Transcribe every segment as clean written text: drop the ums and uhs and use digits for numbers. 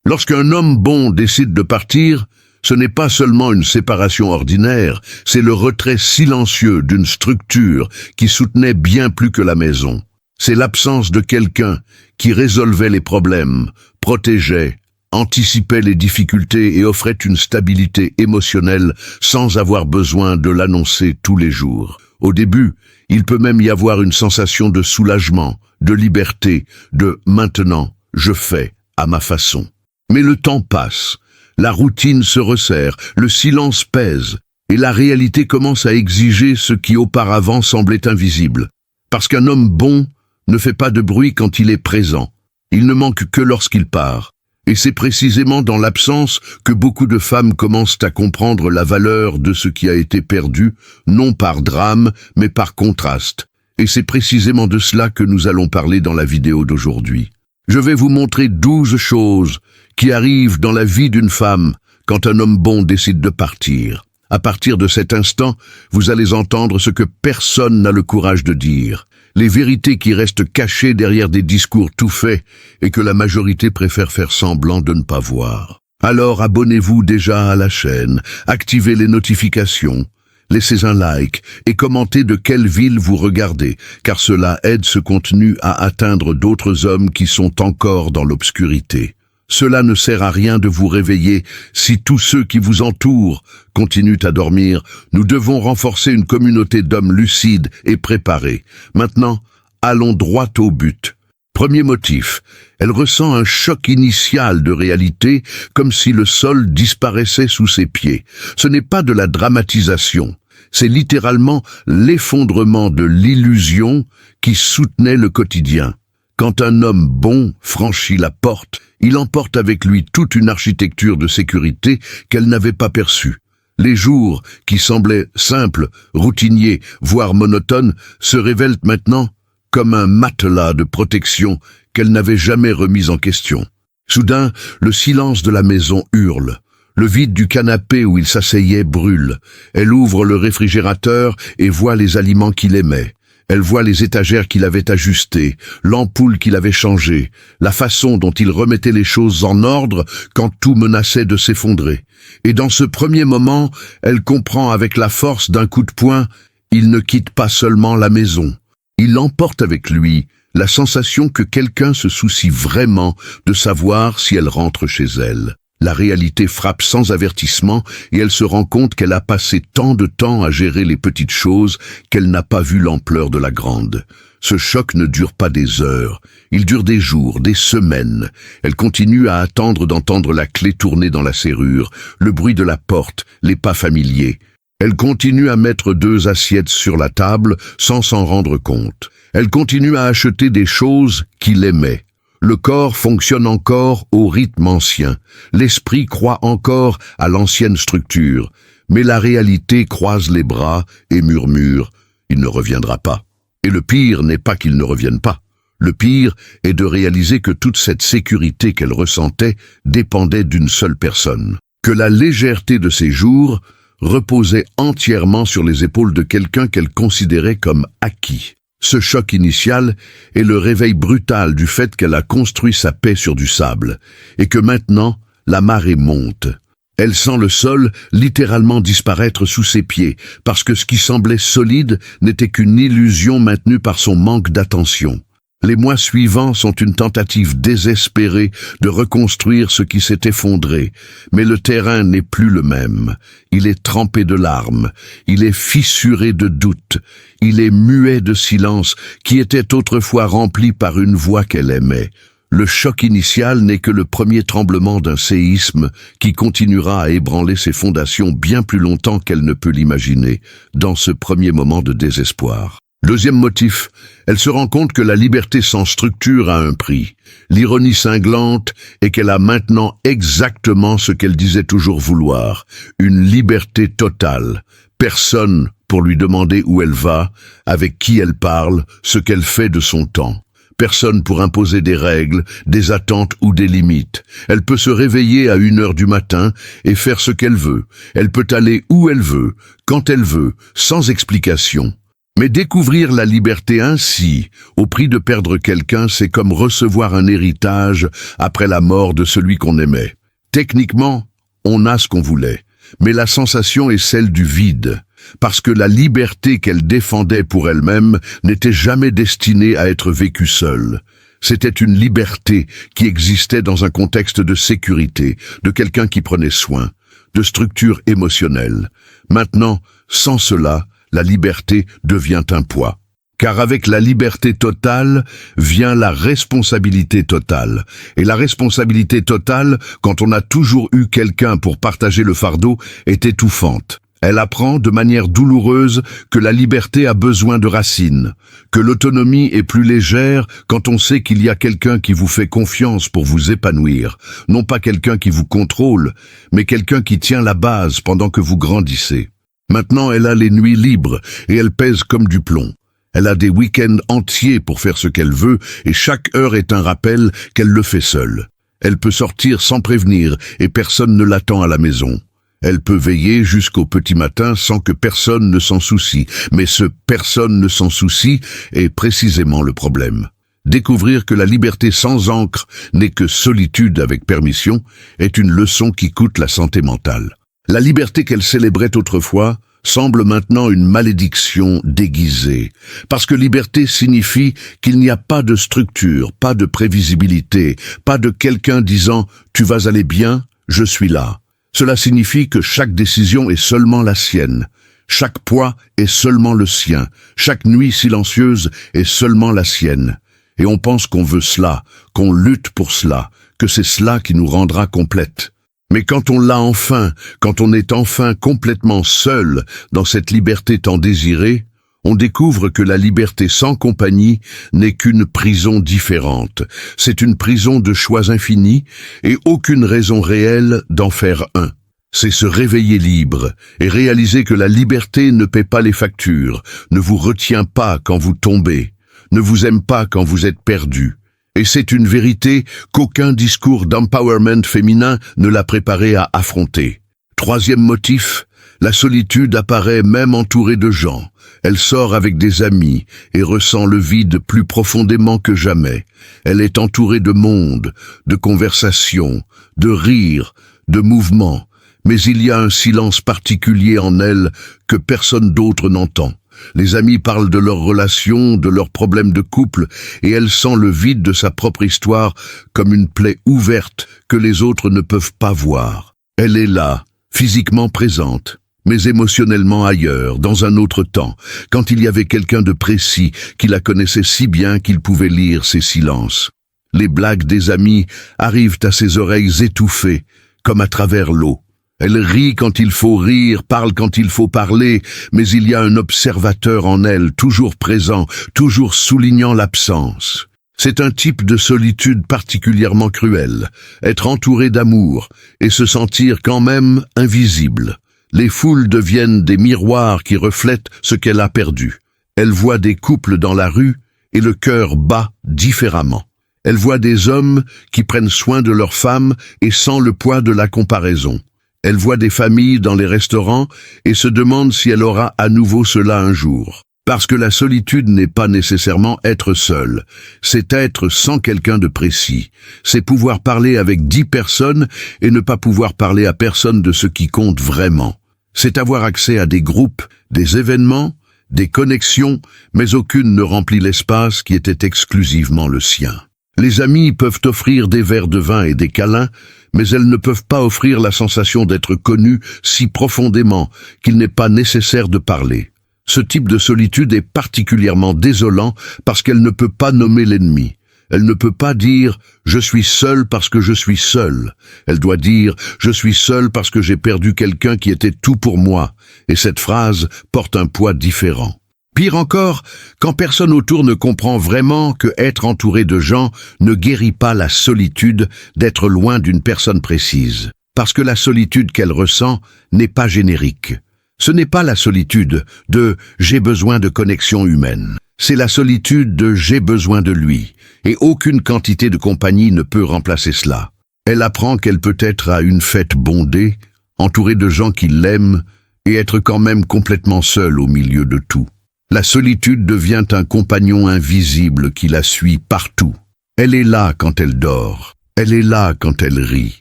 Lorsqu'un homme bon décide de partir, ce n'est pas seulement une séparation ordinaire, c'est le retrait silencieux d'une structure qui soutenait bien plus que la maison. C'est l'absence de quelqu'un qui résolvait les problèmes, protégeait, anticipait les difficultés et offrait une stabilité émotionnelle sans avoir besoin de l'annoncer tous les jours. Au début, il peut même y avoir une sensation de soulagement, de liberté, de « maintenant, je fais à ma façon ». Mais le temps passe, la routine se resserre, le silence pèse, et la réalité commence à exiger ce qui auparavant semblait invisible. Parce qu'un homme bon ne fait pas de bruit quand il est présent, il ne manque que lorsqu'il part. Et c'est précisément dans l'absence que beaucoup de femmes commencent à comprendre la valeur de ce qui a été perdu, non par drame, mais par contraste. Et c'est précisément de cela que nous allons parler dans la vidéo d'aujourd'hui. Je vais vous montrer 12 choses qui arrivent dans la vie d'une femme quand un homme bon décide de partir. À partir de cet instant, vous allez entendre ce que personne n'a le courage de dire, les vérités qui restent cachées derrière des discours tout faits et que la majorité préfère faire semblant de ne pas voir. Alors abonnez-vous déjà à la chaîne, activez les notifications, laissez un like et commentez de quelle ville vous regardez, car cela aide ce contenu à atteindre d'autres hommes qui sont encore dans l'obscurité. Cela ne sert à rien de vous réveiller si tous ceux qui vous entourent continuent à dormir. Nous devons renforcer une communauté d'hommes lucides et préparés. Maintenant, allons droit au but. Premier motif, elle ressent un choc initial de réalité, comme si le sol disparaissait sous ses pieds. Ce n'est pas de la dramatisation, c'est littéralement l'effondrement de l'illusion qui soutenait le quotidien. Quand un homme bon franchit la porte, il emporte avec lui toute une architecture de sécurité qu'elle n'avait pas perçue. Les jours, qui semblaient simples, routiniers, voire monotones, se révèlent maintenant comme un matelas de protection qu'elle n'avait jamais remis en question. Soudain, le silence de la maison hurle. Le vide du canapé où il s'asseyait brûle. Elle ouvre le réfrigérateur et voit les aliments qu'il aimait. Elle voit les étagères qu'il avait ajustées, l'ampoule qu'il avait changée, la façon dont il remettait les choses en ordre quand tout menaçait de s'effondrer. Et dans ce premier moment, elle comprend avec la force d'un coup de poing, il ne quitte pas seulement la maison. Il emporte avec lui la sensation que quelqu'un se soucie vraiment de savoir si elle rentre chez elle. La réalité frappe sans avertissement et elle se rend compte qu'elle a passé tant de temps à gérer les petites choses qu'elle n'a pas vu l'ampleur de la grande. Ce choc ne dure pas des heures, il dure des jours, des semaines. Elle continue à attendre d'entendre la clé tourner dans la serrure, le bruit de la porte, les pas familiers. Elle continue à mettre 2 assiettes sur la table sans s'en rendre compte. Elle continue à acheter des choses qu'il aimait. Le corps fonctionne encore au rythme ancien, l'esprit croit encore à l'ancienne structure, mais la réalité croise les bras et murmure « il ne reviendra pas ». Et le pire n'est pas qu'il ne revienne pas. Le pire est de réaliser que toute cette sécurité qu'elle ressentait dépendait d'une seule personne, que la légèreté de ses jours reposait entièrement sur les épaules de quelqu'un qu'elle considérait comme acquis. Ce choc initial est le réveil brutal du fait qu'elle a construit sa paix sur du sable, et que maintenant, la marée monte. Elle sent le sol littéralement disparaître sous ses pieds, parce que ce qui semblait solide n'était qu'une illusion maintenue par son manque d'attention. Les mois suivants sont une tentative désespérée de reconstruire ce qui s'est effondré, mais le terrain n'est plus le même. Il est trempé de larmes, il est fissuré de doutes, il est muet de silence qui était autrefois rempli par une voix qu'elle aimait. Le choc initial n'est que le premier tremblement d'un séisme qui continuera à ébranler ses fondations bien plus longtemps qu'elle ne peut l'imaginer, dans ce premier moment de désespoir. Deuxième motif, elle se rend compte que la liberté sans structure a un prix. L'ironie cinglante est qu'elle a maintenant exactement ce qu'elle disait toujours vouloir, une liberté totale. Personne pour lui demander où elle va, avec qui elle parle, ce qu'elle fait de son temps. Personne pour imposer des règles, des attentes ou des limites. Elle peut se réveiller à 1h du matin et faire ce qu'elle veut. Elle peut aller où elle veut, quand elle veut, sans explication. Mais découvrir la liberté ainsi, au prix de perdre quelqu'un, c'est comme recevoir un héritage après la mort de celui qu'on aimait. Techniquement, on a ce qu'on voulait, mais la sensation est celle du vide, parce que la liberté qu'elle défendait pour elle-même n'était jamais destinée à être vécue seule. C'était une liberté qui existait dans un contexte de sécurité, de quelqu'un qui prenait soin, de structure émotionnelle. Maintenant, sans cela, la liberté devient un poids. Car avec la liberté totale vient la responsabilité totale. Et la responsabilité totale, quand on a toujours eu quelqu'un pour partager le fardeau, est étouffante. Elle apprend de manière douloureuse que la liberté a besoin de racines, que l'autonomie est plus légère quand on sait qu'il y a quelqu'un qui vous fait confiance pour vous épanouir, non pas quelqu'un qui vous contrôle, mais quelqu'un qui tient la base pendant que vous grandissez. Maintenant, elle a les nuits libres et elle pèse comme du plomb. Elle a des week-ends entiers pour faire ce qu'elle veut et chaque heure est un rappel qu'elle le fait seule. Elle peut sortir sans prévenir et personne ne l'attend à la maison. Elle peut veiller jusqu'au petit matin sans que personne ne s'en soucie, mais ce personne ne s'en soucie est précisément le problème. Découvrir que la liberté sans encre n'est que solitude avec permission est une leçon qui coûte la santé mentale. La liberté qu'elle célébrait autrefois semble maintenant une malédiction déguisée, parce que liberté signifie qu'il n'y a pas de structure, pas de prévisibilité, pas de quelqu'un disant « tu vas aller bien, je suis là ». Cela signifie que chaque décision est seulement la sienne, chaque poids est seulement le sien, chaque nuit silencieuse est seulement la sienne. Et on pense qu'on veut cela, qu'on lutte pour cela, que c'est cela qui nous rendra complète. Mais quand on l'a enfin, quand on est enfin complètement seul dans cette liberté tant désirée, on découvre que la liberté sans compagnie n'est qu'une prison différente. C'est une prison de choix infinis et aucune raison réelle d'en faire un. C'est se réveiller libre et réaliser que la liberté ne paie pas les factures, ne vous retient pas quand vous tombez, ne vous aime pas quand vous êtes perdu. Et c'est une vérité qu'aucun discours d'empowerment féminin ne l'a préparé à affronter. Troisième motif, la solitude apparaît même entourée de gens. Elle sort avec des amis et ressent le vide plus profondément que jamais. Elle est entourée de monde, de conversations, de rires, de mouvements. Mais il y a un silence particulier en elle que personne d'autre n'entend. Les amis parlent de leurs relations, de leurs problèmes de couple, et elle sent le vide de sa propre histoire comme une plaie ouverte que les autres ne peuvent pas voir. Elle est là, physiquement présente, mais émotionnellement ailleurs, dans un autre temps, quand il y avait quelqu'un de précis qui la connaissait si bien qu'il pouvait lire ses silences. Les blagues des amis arrivent à ses oreilles étouffées, comme à travers l'eau. Elle rit quand il faut rire, parle quand il faut parler, mais il y a un observateur en elle, toujours présent, toujours soulignant l'absence. C'est un type de solitude particulièrement cruel, être entouré d'amour et se sentir quand même invisible. Les foules deviennent des miroirs qui reflètent ce qu'elle a perdu. Elle voit des couples dans la rue et le cœur bat différemment. Elle voit des hommes qui prennent soin de leurs femmes et sans le poids de la comparaison. Elle voit des familles dans les restaurants et se demande si elle aura à nouveau cela un jour. Parce que la solitude n'est pas nécessairement être seul, c'est être sans quelqu'un de précis. C'est pouvoir parler avec 10 personnes et ne pas pouvoir parler à personne de ce qui compte vraiment. C'est avoir accès à des groupes, des événements, des connexions, mais aucune ne remplit l'espace qui était exclusivement le sien. Les amis peuvent offrir des verres de vin et des câlins, mais elles ne peuvent pas offrir la sensation d'être connues si profondément qu'il n'est pas nécessaire de parler. Ce type de solitude est particulièrement désolant parce qu'elle ne peut pas nommer l'ennemi. Elle ne peut pas dire « je suis seule parce que je suis seule ». Elle doit dire « je suis seule parce que j'ai perdu quelqu'un qui était tout pour moi ». Et cette phrase porte un poids différent. Pire encore, quand personne autour ne comprend vraiment que être entouré de gens ne guérit pas la solitude d'être loin d'une personne précise. Parce que la solitude qu'elle ressent n'est pas générique. Ce n'est pas la solitude de « j'ai besoin de connexion humaine ». C'est la solitude de « j'ai besoin de lui ». Et aucune quantité de compagnie ne peut remplacer cela. Elle apprend qu'elle peut être à une fête bondée, entourée de gens qui l'aiment, et être quand même complètement seule au milieu de tout. La solitude devient un compagnon invisible qui la suit partout. Elle est là quand elle dort, elle est là quand elle rit,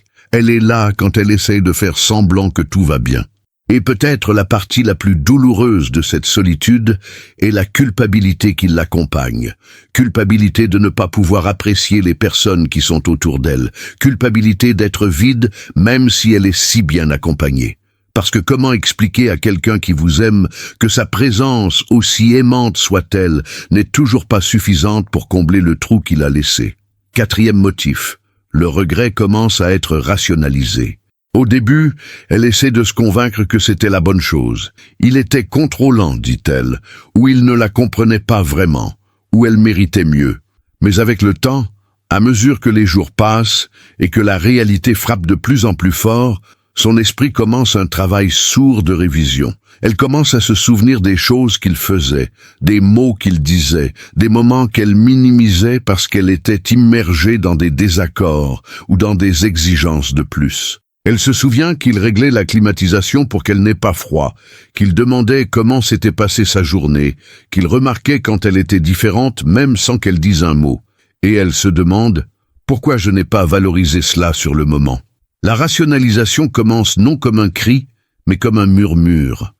elle est là quand elle essaie de faire semblant que tout va bien. Et peut-être la partie la plus douloureuse de cette solitude est la culpabilité qui l'accompagne. Culpabilité de ne pas pouvoir apprécier les personnes qui sont autour d'elle. Culpabilité d'être vide même si elle est si bien accompagnée. Parce que comment expliquer à quelqu'un qui vous aime que sa présence, aussi aimante soit-elle, n'est toujours pas suffisante pour combler le trou qu'il a laissé? Quatrième motif, le regret commence à être rationalisé. Au début, elle essaie de se convaincre que c'était la bonne chose. Il était contrôlant, dit-elle, ou il ne la comprenait pas vraiment, ou elle méritait mieux. Mais avec le temps, à mesure que les jours passent et que la réalité frappe de plus en plus fort, son esprit commence un travail sourd de révision. Elle commence à se souvenir des choses qu'il faisait, des mots qu'il disait, des moments qu'elle minimisait parce qu'elle était immergée dans des désaccords ou dans des exigences de plus. Elle se souvient qu'il réglait la climatisation pour qu'elle n'ait pas froid, qu'il demandait comment s'était passée sa journée, qu'il remarquait quand elle était différente même sans qu'elle dise un mot. Et elle se demande « Pourquoi je n'ai pas valorisé cela sur le moment ?» La rationalisation commence non comme un cri, mais comme un murmure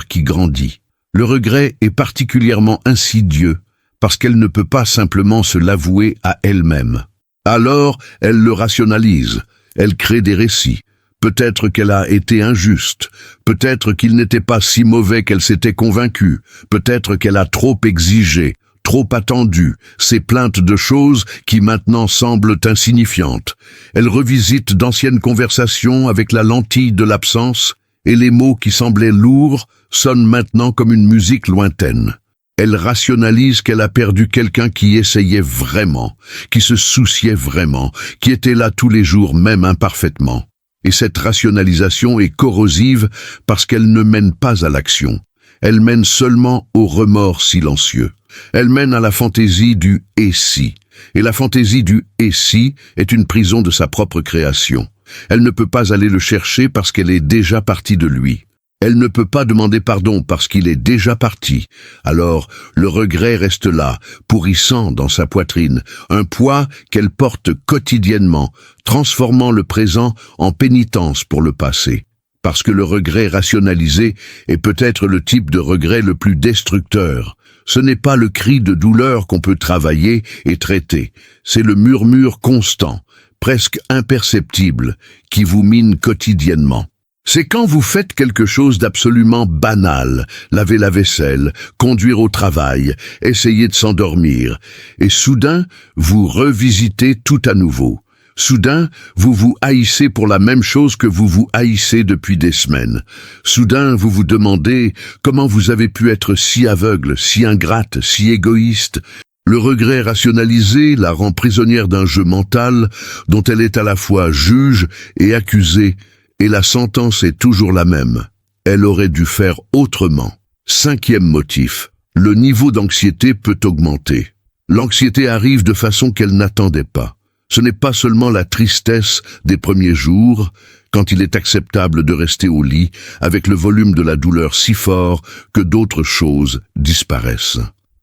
qui grandit. Le regret est particulièrement insidieux parce qu'elle ne peut pas simplement se l'avouer à elle-même. Alors, elle le rationalise. Elle crée des récits. Peut-être qu'elle a été injuste. Peut-être qu'il n'était pas si mauvais qu'elle s'était convaincue. Peut-être qu'elle a trop exigé, trop attendu, ces plaintes de choses qui maintenant semblent insignifiantes. Elle revisite d'anciennes conversations avec la lentille de l'absence, et les mots qui semblaient lourds sonnent maintenant comme une musique lointaine. Elle rationalise qu'elle a perdu quelqu'un qui essayait vraiment, qui se souciait vraiment, qui était là tous les jours, même imparfaitement. Et cette rationalisation est corrosive parce qu'elle ne mène pas à l'action. Elle mène seulement au remords silencieux. Elle mène à la fantaisie du « et si ». Et la fantaisie du « et si » est une prison de sa propre création. Elle ne peut pas aller le chercher parce qu'elle est déjà partie de lui. Elle ne peut pas demander pardon parce qu'il est déjà parti. Alors, le regret reste là, pourrissant dans sa poitrine, un poids qu'elle porte quotidiennement, transformant le présent en pénitence pour le passé. Parce que le regret rationalisé est peut-être le type de regret le plus destructeur. Ce n'est pas le cri de douleur qu'on peut travailler et traiter, c'est le murmure constant, presque imperceptible, qui vous mine quotidiennement. C'est quand vous faites quelque chose d'absolument banal, laver la vaisselle, conduire au travail, essayer de s'endormir, et soudain, vous revisitez tout à nouveau. Soudain, vous vous haïssez pour la même chose que vous vous haïssez depuis des semaines. Soudain, vous vous demandez comment vous avez pu être si aveugle, si ingrate, si égoïste. Le regret rationalisé la rend prisonnière d'un jeu mental dont elle est à la fois juge et accusée, et la sentence est toujours la même. Elle aurait dû faire autrement. Cinquième motif. Le niveau d'anxiété peut augmenter. L'anxiété arrive de façon qu'elle n'attendait pas. Ce n'est pas seulement la tristesse des premiers jours, quand il est acceptable de rester au lit avec le volume de la douleur si fort que d'autres choses disparaissent.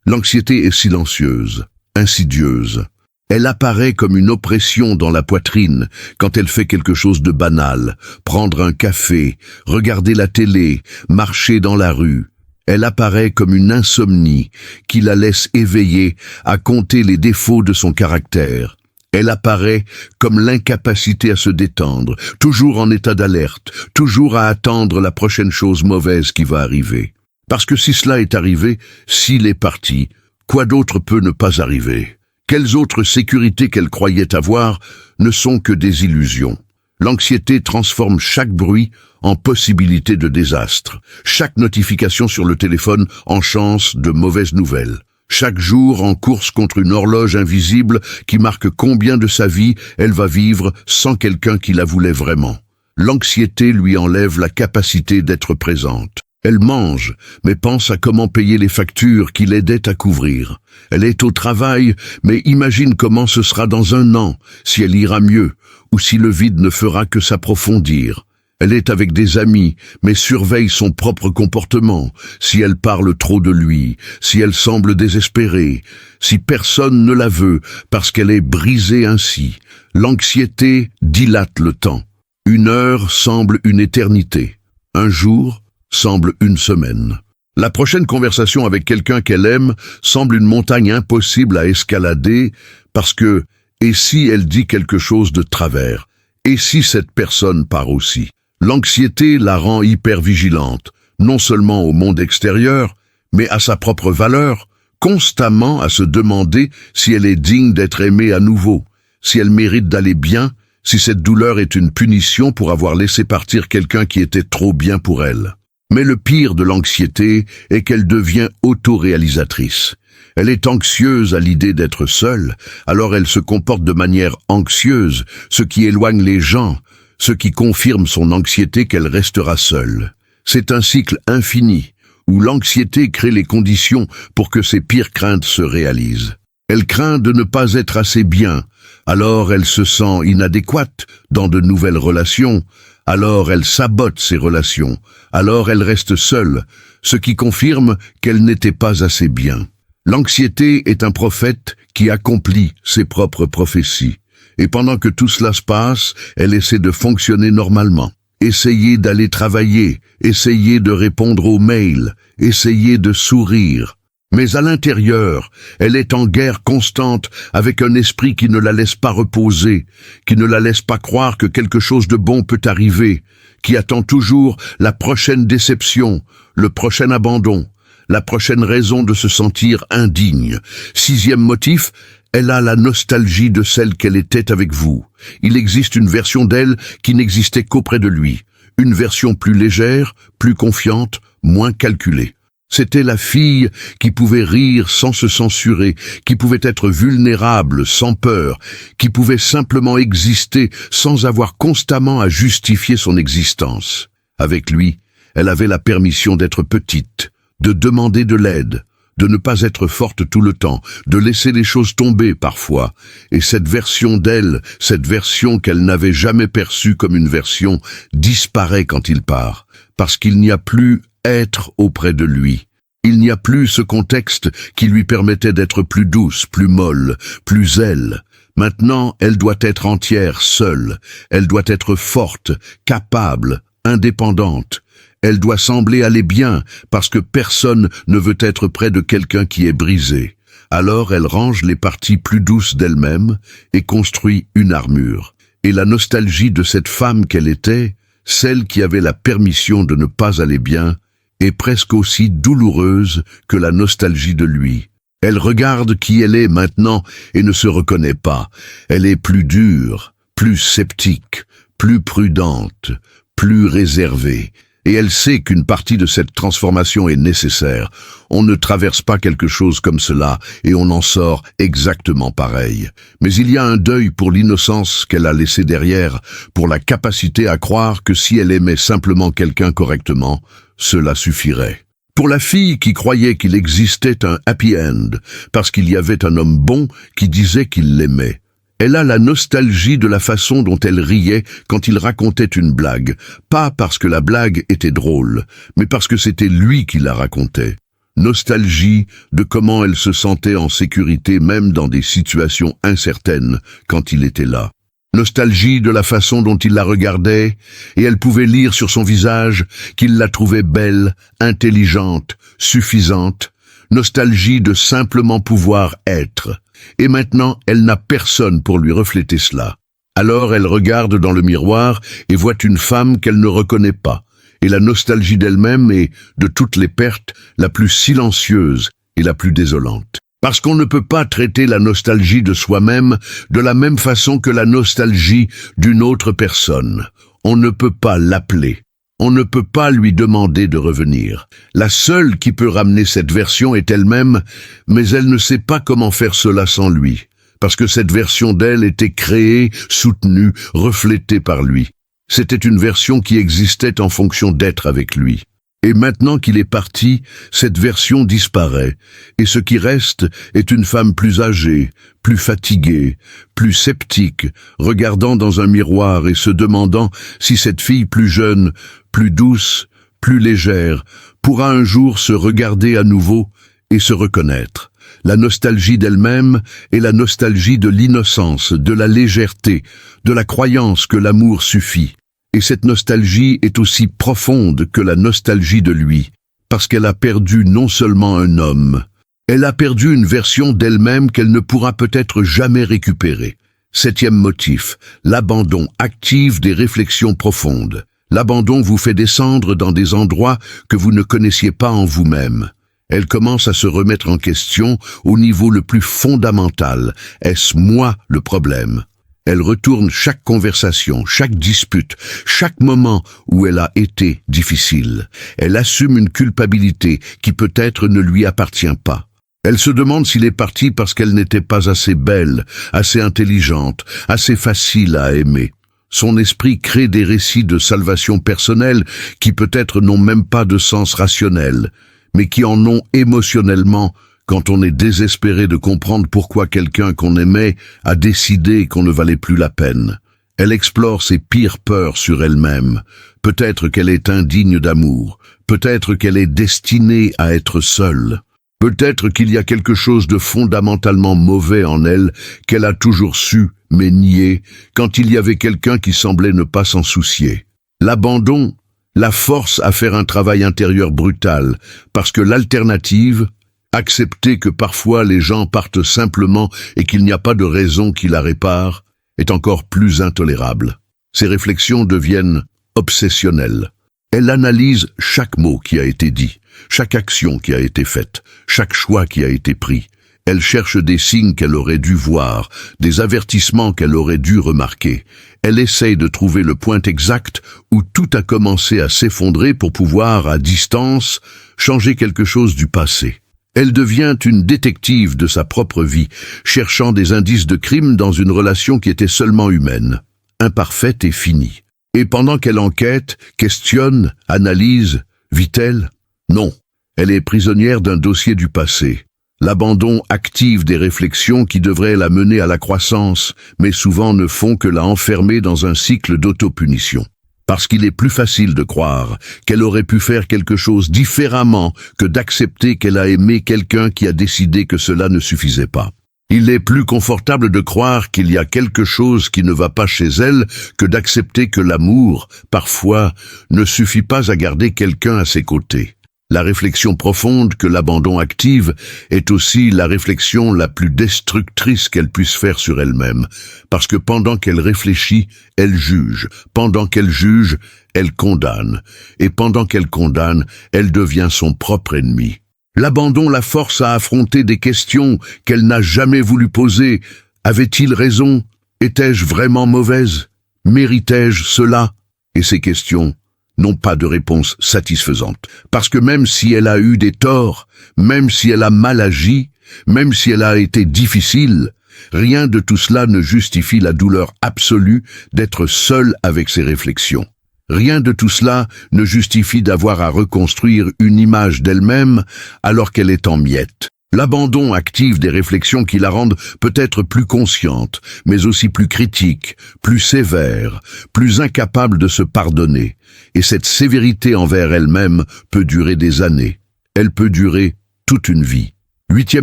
L'anxiété est silencieuse, insidieuse. Elle apparaît comme une oppression dans la poitrine quand elle fait quelque chose de banal, prendre un café, regarder la télé, marcher dans la rue. Elle apparaît comme une insomnie qui la laisse éveillée à compter les défauts de son caractère. Elle apparaît comme l'incapacité à se détendre, toujours en état d'alerte, toujours à attendre la prochaine chose mauvaise qui va arriver. Parce que si cela est arrivé, s'il est parti, quoi d'autre peut ne pas arriver ? Quelles autres sécurités qu'elle croyait avoir ne sont que des illusions. L'anxiété transforme chaque bruit en possibilité de désastre, chaque notification sur le téléphone en chance de mauvaises nouvelles. Chaque jour en course contre une horloge invisible qui marque combien de sa vie elle va vivre sans quelqu'un qui la voulait vraiment. L'anxiété lui enlève la capacité d'être présente. Elle mange, mais pense à comment payer les factures qui l'aidaient à couvrir. Elle est au travail, mais imagine comment ce sera dans un an, si elle ira mieux, ou si le vide ne fera que s'approfondir. Elle est avec des amis, mais surveille son propre comportement, si elle parle trop de lui, si elle semble désespérée, si personne ne la veut parce qu'elle est brisée ainsi. L'anxiété dilate le temps. 1 heure semble une éternité. Un jour semble une semaine. La prochaine conversation avec quelqu'un qu'elle aime semble une montagne impossible à escalader parce que, et si elle dit quelque chose de travers? Et si cette personne part aussi? L'anxiété la rend hyper vigilante, non seulement au monde extérieur, mais à sa propre valeur, constamment à se demander si elle est digne d'être aimée à nouveau, si elle mérite d'aller bien, si cette douleur est une punition pour avoir laissé partir quelqu'un qui était trop bien pour elle. Mais le pire de l'anxiété est qu'elle devient autoréalisatrice. Elle est anxieuse à l'idée d'être seule, alors elle se comporte de manière anxieuse, ce qui éloigne les gens, ce qui confirme son anxiété qu'elle restera seule. C'est un cycle infini, où l'anxiété crée les conditions pour que ses pires craintes se réalisent. Elle craint de ne pas être assez bien, alors elle se sent inadéquate dans de nouvelles relations, alors elle sabote ses relations, alors elle reste seule, ce qui confirme qu'elle n'était pas assez bien. L'anxiété est un prophète qui accomplit ses propres prophéties. Et pendant que tout cela se passe, elle essaie de fonctionner normalement. Essayer d'aller travailler, essayer de répondre aux mails, essayer de sourire. Mais à l'intérieur, elle est en guerre constante avec un esprit qui ne la laisse pas reposer, qui ne la laisse pas croire que quelque chose de bon peut arriver, qui attend toujours la prochaine déception, le prochain abandon, la prochaine raison de se sentir indigne. 6e motif, elle a la nostalgie de celle qu'elle était avec vous. Il existe une version d'elle qui n'existait qu'auprès de lui. Une version plus légère, plus confiante, moins calculée. C'était la fille qui pouvait rire sans se censurer, qui pouvait être vulnérable sans peur, qui pouvait simplement exister sans avoir constamment à justifier son existence. Avec lui, elle avait la permission d'être petite, de demander de l'aide, de ne pas être forte tout le temps, de laisser les choses tomber parfois. Et cette version d'elle, cette version qu'elle n'avait jamais perçue comme une version, disparaît quand il part, parce qu'il n'y a plus être auprès de lui. Il n'y a plus ce contexte qui lui permettait d'être plus douce, plus molle, plus elle. Maintenant, elle doit être entière, seule. Elle doit être forte, capable, indépendante. Elle doit sembler aller bien, parce que personne ne veut être près de quelqu'un qui est brisé. Alors elle range les parties plus douces d'elle-même et construit une armure. Et la nostalgie de cette femme qu'elle était, celle qui avait la permission de ne pas aller bien, est presque aussi douloureuse que la nostalgie de lui. Elle regarde qui elle est maintenant et ne se reconnaît pas. Elle est plus dure, plus sceptique, plus prudente, plus réservée. Et elle sait qu'une partie de cette transformation est nécessaire. On ne traverse pas quelque chose comme cela et on en sort exactement pareil. Mais il y a un deuil pour l'innocence qu'elle a laissée derrière, pour la capacité à croire que si elle aimait simplement quelqu'un correctement, cela suffirait. Pour la fille qui croyait qu'il existait un happy end, parce qu'il y avait un homme bon qui disait qu'il l'aimait. Elle a la nostalgie de la façon dont elle riait quand il racontait une blague, pas parce que la blague était drôle, mais parce que c'était lui qui la racontait. Nostalgie de comment elle se sentait en sécurité même dans des situations incertaines quand il était là. Nostalgie de la façon dont il la regardait, et elle pouvait lire sur son visage qu'il la trouvait belle, intelligente, suffisante. Nostalgie de simplement pouvoir être. Et maintenant, elle n'a personne pour lui refléter cela. Alors elle regarde dans le miroir et voit une femme qu'elle ne reconnaît pas. Et la nostalgie d'elle-même est, de toutes les pertes, la plus silencieuse et la plus désolante. Parce qu'on ne peut pas traiter la nostalgie de soi-même de la même façon que la nostalgie d'une autre personne. On ne peut pas l'appeler. On ne peut pas lui demander de revenir. La seule qui peut ramener cette version est elle-même, mais elle ne sait pas comment faire cela sans lui, parce que cette version d'elle était créée, soutenue, reflétée par lui. C'était une version qui existait en fonction d'être avec lui. Et maintenant qu'il est parti, cette version disparaît, et ce qui reste est une femme plus âgée, plus fatiguée, plus sceptique, regardant dans un miroir et se demandant si cette fille plus jeune, plus douce, plus légère, pourra un jour se regarder à nouveau et se reconnaître. La nostalgie d'elle-même est la nostalgie de l'innocence, de la légèreté, de la croyance que l'amour suffit. Et cette nostalgie est aussi profonde que la nostalgie de lui, parce qu'elle a perdu non seulement un homme, elle a perdu une version d'elle-même qu'elle ne pourra peut-être jamais récupérer. 7e motif, l'abandon active des réflexions profondes. L'abandon vous fait descendre dans des endroits que vous ne connaissiez pas en vous-même. Elle commence à se remettre en question au niveau le plus fondamental. Est-ce moi le problème ? Elle retourne chaque conversation, chaque dispute, chaque moment où elle a été difficile. Elle assume une culpabilité qui peut-être ne lui appartient pas. Elle se demande s'il est parti parce qu'elle n'était pas assez belle, assez intelligente, assez facile à aimer. Son esprit crée des récits de salvation personnelle qui peut-être n'ont même pas de sens rationnel, mais qui en ont émotionnellement quand on est désespéré de comprendre pourquoi quelqu'un qu'on aimait a décidé qu'on ne valait plus la peine. Elle explore ses pires peurs sur elle-même. Peut-être qu'elle est indigne d'amour. Peut-être qu'elle est destinée à être seule. Peut-être qu'il y a quelque chose de fondamentalement mauvais en elle qu'elle a toujours su, mais nié, quand il y avait quelqu'un qui semblait ne pas s'en soucier. L'abandon la force à faire un travail intérieur brutal, parce que l'alternative, accepter que parfois les gens partent simplement et qu'il n'y a pas de raison qui la répare, est encore plus intolérable. Ses réflexions deviennent obsessionnelles. Elle analyse chaque mot qui a été dit, chaque action qui a été faite, chaque choix qui a été pris. Elle cherche des signes qu'elle aurait dû voir, des avertissements qu'elle aurait dû remarquer. Elle essaye de trouver le point exact où tout a commencé à s'effondrer pour pouvoir, à distance, changer quelque chose du passé. Elle devient une détective de sa propre vie, cherchant des indices de crime dans une relation qui était seulement humaine, imparfaite et finie. Et pendant qu'elle enquête, questionne, analyse, vit-elle ? Non, elle est prisonnière d'un dossier du passé. L'abandon active des réflexions qui devraient la mener à la croissance, mais souvent ne font que la enfermer dans un cycle d'autopunition. Parce qu'il est plus facile de croire qu'elle aurait pu faire quelque chose différemment que d'accepter qu'elle a aimé quelqu'un qui a décidé que cela ne suffisait pas. Il est plus confortable de croire qu'il y a quelque chose qui ne va pas chez elle que d'accepter que l'amour, parfois, ne suffit pas à garder quelqu'un à ses côtés. La réflexion profonde que l'abandon active est aussi la réflexion la plus destructrice qu'elle puisse faire sur elle-même, parce que pendant qu'elle réfléchit, elle juge, pendant qu'elle juge, elle condamne, et pendant qu'elle condamne, elle devient son propre ennemi. L'abandon la force à affronter des questions qu'elle n'a jamais voulu poser. Avait-il raison? Étais-je vraiment mauvaise? Méritais-je cela? Et ces questions n'ont pas de réponse satisfaisante. Parce que même si elle a eu des torts, même si elle a mal agi, même si elle a été difficile, rien de tout cela ne justifie la douleur absolue d'être seule avec ses réflexions. Rien de tout cela ne justifie d'avoir à reconstruire une image d'elle-même alors qu'elle est en miettes. L'abandon active des réflexions qui la rendent peut-être plus consciente, mais aussi plus critique, plus sévère, plus incapable de se pardonner. Et cette sévérité envers elle-même peut durer des années. Elle peut durer toute une vie. 8e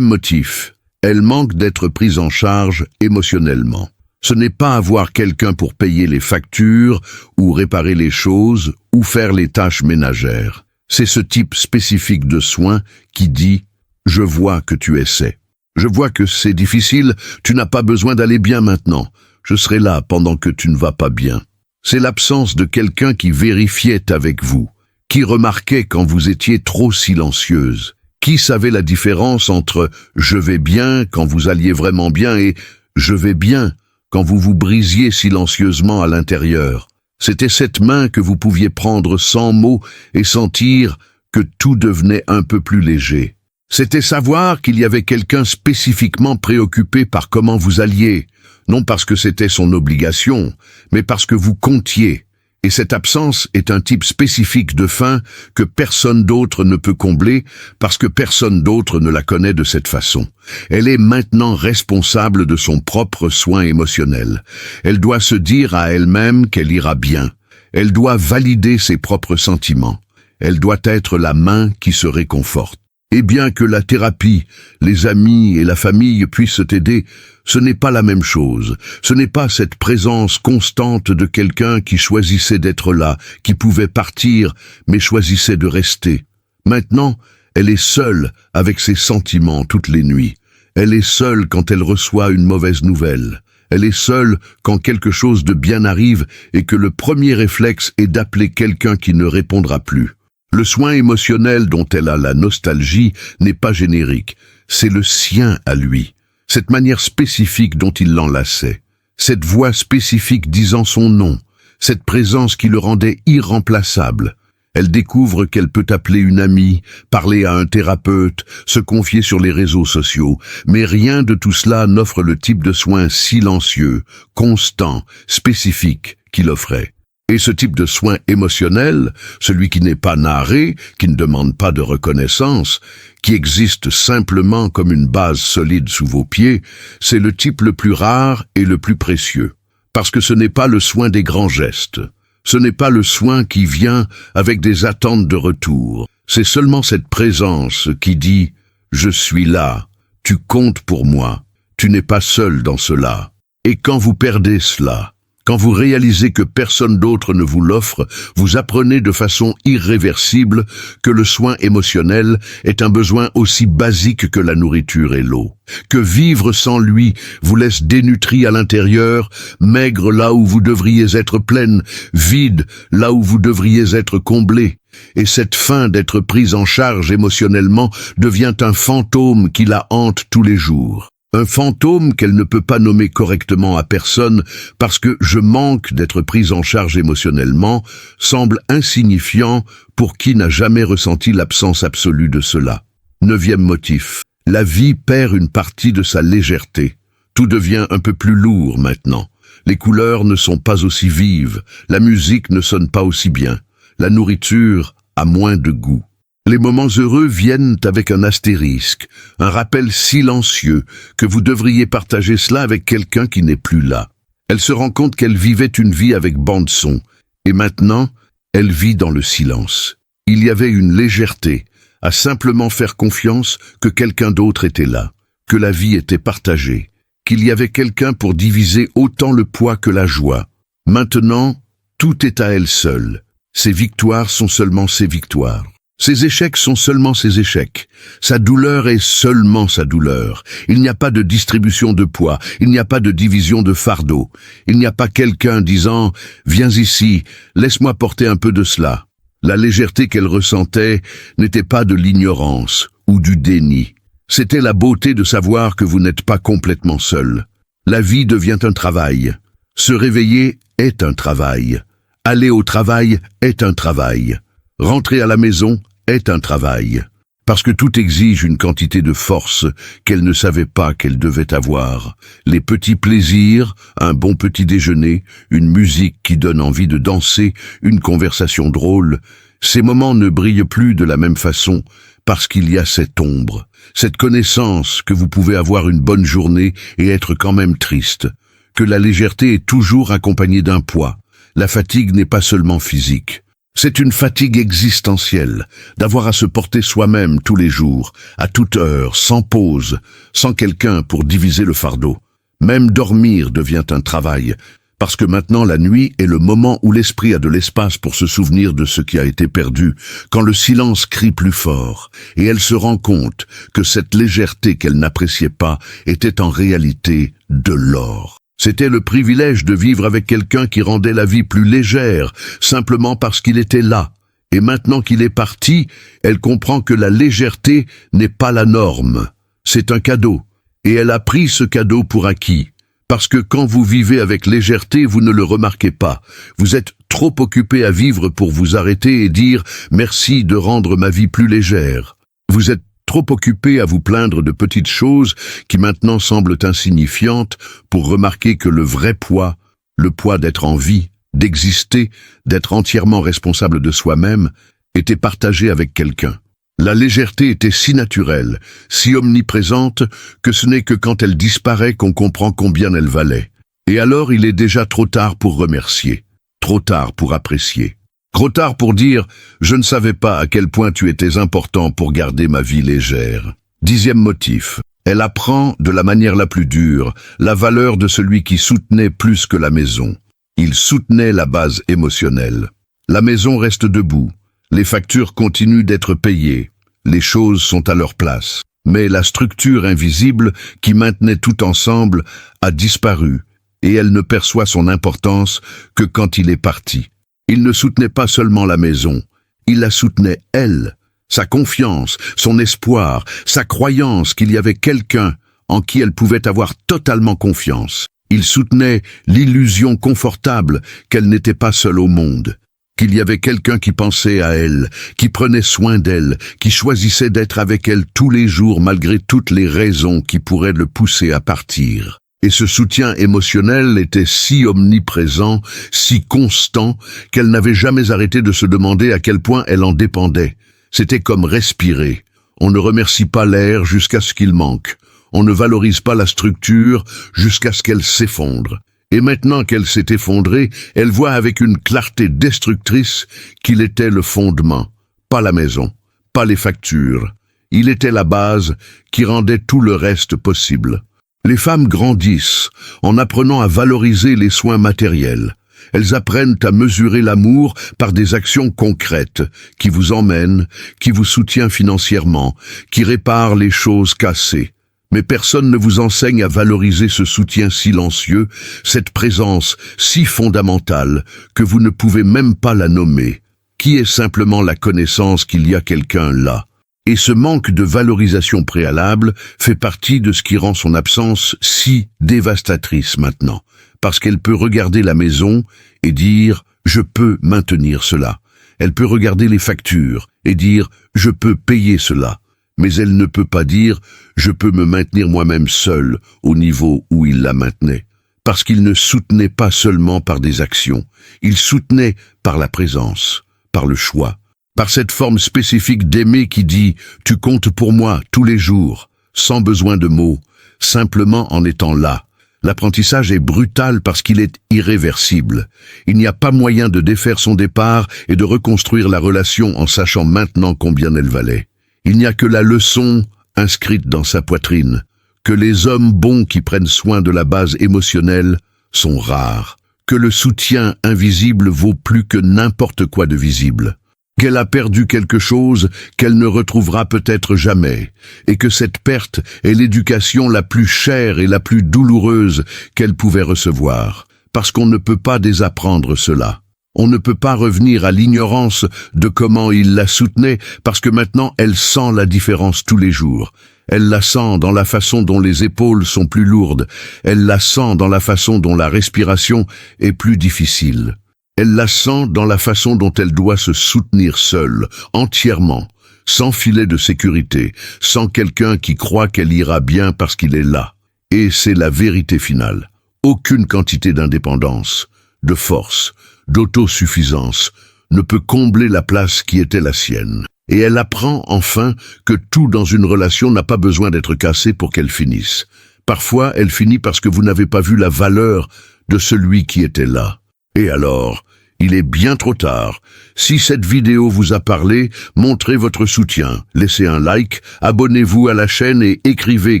motif. Elle manque d'être prise en charge émotionnellement. Ce n'est pas avoir quelqu'un pour payer les factures, ou réparer les choses, ou faire les tâches ménagères. C'est ce type spécifique de soin qui dit « Je vois que tu essaies. Je vois que c'est difficile, tu n'as pas besoin d'aller bien maintenant. Je serai là pendant que tu ne vas pas bien. » C'est l'absence de quelqu'un qui vérifiait avec vous, qui remarquait quand vous étiez trop silencieuse, qui savait la différence entre « je vais bien » quand vous alliez vraiment bien et « je vais bien » quand vous vous brisiez silencieusement à l'intérieur. C'était cette main que vous pouviez prendre sans mots et sentir que tout devenait un peu plus léger. C'était savoir qu'il y avait quelqu'un spécifiquement préoccupé par comment vous alliez, non parce que c'était son obligation, mais parce que vous comptiez, Et cette absence est un type spécifique de faim que personne d'autre ne peut combler parce que personne d'autre ne la connaît de cette façon. Elle est maintenant responsable de son propre soin émotionnel. Elle doit se dire à elle-même qu'elle ira bien. Elle doit valider ses propres sentiments. Elle doit être la main qui se réconforte. Et bien que la thérapie, les amis et la famille puissent t'aider, ce n'est pas la même chose. Ce n'est pas cette présence constante de quelqu'un qui choisissait d'être là, qui pouvait partir, mais choisissait de rester. Maintenant, elle est seule avec ses sentiments toutes les nuits. Elle est seule quand elle reçoit une mauvaise nouvelle. Elle est seule quand quelque chose de bien arrive et que le premier réflexe est d'appeler quelqu'un qui ne répondra plus. Le soin émotionnel dont elle a la nostalgie n'est pas générique, c'est le sien à lui. Cette manière spécifique dont il l'enlaçait, cette voix spécifique disant son nom, cette présence qui le rendait irremplaçable. Elle découvre qu'elle peut appeler une amie, parler à un thérapeute, se confier sur les réseaux sociaux, mais rien de tout cela n'offre le type de soin silencieux, constant, spécifique qu'il offrait. Et ce type de soin émotionnel, celui qui n'est pas narré, qui ne demande pas de reconnaissance, qui existe simplement comme une base solide sous vos pieds, c'est le type le plus rare et le plus précieux. Parce que ce n'est pas le soin des grands gestes. Ce n'est pas le soin qui vient avec des attentes de retour. C'est seulement cette présence qui dit « Je suis là, tu comptes pour moi, tu n'es pas seul dans cela ». Et quand vous perdez cela, quand vous réalisez que personne d'autre ne vous l'offre, vous apprenez de façon irréversible que le soin émotionnel est un besoin aussi basique que la nourriture et l'eau. Que vivre sans lui vous laisse dénutri à l'intérieur, maigre là où vous devriez être pleine, vide là où vous devriez être comblé. Et cette faim d'être prise en charge émotionnellement devient un fantôme qui la hante tous les jours. Un fantôme qu'elle ne peut pas nommer correctement à personne parce que « je manque d'être prise en charge émotionnellement » semble insignifiant pour qui n'a jamais ressenti l'absence absolue de cela. 9e motif. La vie perd une partie de sa légèreté. Tout devient un peu plus lourd maintenant. Les couleurs ne sont pas aussi vives, la musique ne sonne pas aussi bien, la nourriture a moins de goût. Les moments heureux viennent avec un astérisque, un rappel silencieux que vous devriez partager cela avec quelqu'un qui n'est plus là. Elle se rend compte qu'elle vivait une vie avec bande-son, et maintenant, elle vit dans le silence. Il y avait une légèreté à simplement faire confiance que quelqu'un d'autre était là, que la vie était partagée, qu'il y avait quelqu'un pour diviser autant le poids que la joie. Maintenant, tout est à elle seule. Ses victoires sont seulement ses victoires. Ses échecs sont seulement ses échecs. Sa douleur est seulement sa douleur. Il n'y a pas de distribution de poids. Il n'y a pas de division de fardeau. Il n'y a pas quelqu'un disant « Viens ici, laisse-moi porter un peu de cela ». La légèreté qu'elle ressentait n'était pas de l'ignorance ou du déni. C'était la beauté de savoir que vous n'êtes pas complètement seul. La vie devient un travail. Se réveiller est un travail. Aller au travail est un travail. Rentrer à la maison est un travail, parce que tout exige une quantité de force qu'elle ne savait pas qu'elle devait avoir. Les petits plaisirs, un bon petit déjeuner, une musique qui donne envie de danser, une conversation drôle, ces moments ne brillent plus de la même façon parce qu'il y a cette ombre, cette connaissance que vous pouvez avoir une bonne journée et être quand même triste, que la légèreté est toujours accompagnée d'un poids. La fatigue n'est pas seulement physique. C'est une fatigue existentielle, d'avoir à se porter soi-même tous les jours, à toute heure, sans pause, sans quelqu'un pour diviser le fardeau. Même dormir devient un travail, parce que maintenant la nuit est le moment où l'esprit a de l'espace pour se souvenir de ce qui a été perdu, quand le silence crie plus fort, et elle se rend compte que cette légèreté qu'elle n'appréciait pas était en réalité de l'or. C'était le privilège de vivre avec quelqu'un qui rendait la vie plus légère, simplement parce qu'il était là. Et maintenant qu'il est parti, elle comprend que la légèreté n'est pas la norme. C'est un cadeau. Et elle a pris ce cadeau pour acquis. Parce que quand vous vivez avec légèreté, vous ne le remarquez pas. Vous êtes trop occupé à vivre pour vous arrêter et dire « merci de rendre ma vie plus légère ». Vous êtes trop occupé à vous plaindre de petites choses qui maintenant semblent insignifiantes pour remarquer que le vrai poids, le poids d'être en vie, d'exister, d'être entièrement responsable de soi-même, était partagée avec quelqu'un. La légèreté était si naturelle, si omniprésente, que ce n'est que quand elle disparaît qu'on comprend combien elle valait. Et alors il est déjà trop tard pour remercier, trop tard pour apprécier. Trop tard pour dire « Je ne savais pas à quel point tu étais important pour garder ma vie légère ». 10e motif. Elle apprend, de la manière la plus dure, la valeur de celui qui soutenait plus que la maison. Il soutenait la base émotionnelle. La maison reste debout. Les factures continuent d'être payées. Les choses sont à leur place. Mais la structure invisible qui maintenait tout ensemble a disparu et elle ne perçoit son importance que quand il est parti. Il ne soutenait pas seulement la maison, il la soutenait elle, sa confiance, son espoir, sa croyance qu'il y avait quelqu'un en qui elle pouvait avoir totalement confiance. Il soutenait l'illusion confortable qu'elle n'était pas seule au monde, qu'il y avait quelqu'un qui pensait à elle, qui prenait soin d'elle, qui choisissait d'être avec elle tous les jours malgré toutes les raisons qui pourraient le pousser à partir. Et ce soutien émotionnel était si omniprésent, si constant, qu'elle n'avait jamais arrêté de se demander à quel point elle en dépendait. C'était comme respirer. On ne remercie pas l'air jusqu'à ce qu'il manque. On ne valorise pas la structure jusqu'à ce qu'elle s'effondre. Et maintenant qu'elle s'est effondrée, elle voit avec une clarté destructrice qu'il était le fondement, pas la maison, pas les factures. Il était la base qui rendait tout le reste possible. Les femmes grandissent en apprenant à valoriser les soins matériels. Elles apprennent à mesurer l'amour par des actions concrètes qui vous emmènent, qui vous soutiennent financièrement, qui réparent les choses cassées. Mais personne ne vous enseigne à valoriser ce soutien silencieux, cette présence si fondamentale que vous ne pouvez même pas la nommer, qui est simplement la connaissance qu'il y a quelqu'un là. Et ce manque de valorisation préalable fait partie de ce qui rend son absence si dévastatrice maintenant, parce qu'elle peut regarder la maison et dire « je peux maintenir cela ». Elle peut regarder les factures et dire « je peux payer cela ». Mais elle ne peut pas dire « je peux me maintenir moi-même seul au niveau où il la maintenait ». Parce qu'il ne soutenait pas seulement par des actions, il soutenait par la présence, par le choix. Par cette forme spécifique d'aimer qui dit « tu comptes pour moi tous les jours », sans besoin de mots, simplement en étant là. L'apprentissage est brutal parce qu'il est irréversible. Il n'y a pas moyen de défaire son départ et de reconstruire la relation en sachant maintenant combien elle valait. Il n'y a que la leçon inscrite dans sa poitrine, que les hommes bons qui prennent soin de la base émotionnelle sont rares, que le soutien invisible vaut plus que n'importe quoi de visible. Qu'elle a perdu quelque chose qu'elle ne retrouvera peut-être jamais, et que cette perte est l'éducation la plus chère et la plus douloureuse qu'elle pouvait recevoir, parce qu'on ne peut pas désapprendre cela. On ne peut pas revenir à l'ignorance de comment il la soutenait, parce que maintenant elle sent la différence tous les jours. Elle la sent dans la façon dont les épaules sont plus lourdes, elle la sent dans la façon dont la respiration est plus difficile. Elle la sent dans la façon dont elle doit se soutenir seule, entièrement, sans filet de sécurité, sans quelqu'un qui croit qu'elle ira bien parce qu'il est là. Et c'est la vérité finale. Aucune quantité d'indépendance, de force, d'autosuffisance ne peut combler la place qui était la sienne. Et elle apprend enfin que tout dans une relation n'a pas besoin d'être cassé pour qu'elle finisse. Parfois, elle finit parce que vous n'avez pas vu la valeur de celui qui était là. Et alors, il est bien trop tard. Si cette vidéo vous a parlé, montrez votre soutien, laissez un like, abonnez-vous à la chaîne et écrivez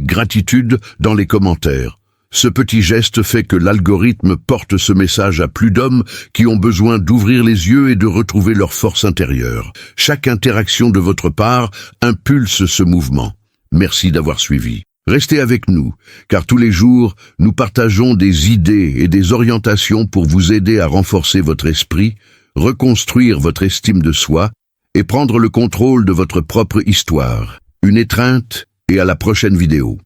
gratitude dans les commentaires. Ce petit geste fait que l'algorithme porte ce message à plus d'hommes qui ont besoin d'ouvrir les yeux et de retrouver leur force intérieure. Chaque interaction de votre part impulse ce mouvement. Merci d'avoir suivi. Restez avec nous, car tous les jours, nous partageons des idées et des orientations pour vous aider à renforcer votre esprit, reconstruire votre estime de soi et prendre le contrôle de votre propre histoire. Une étreinte et à la prochaine vidéo.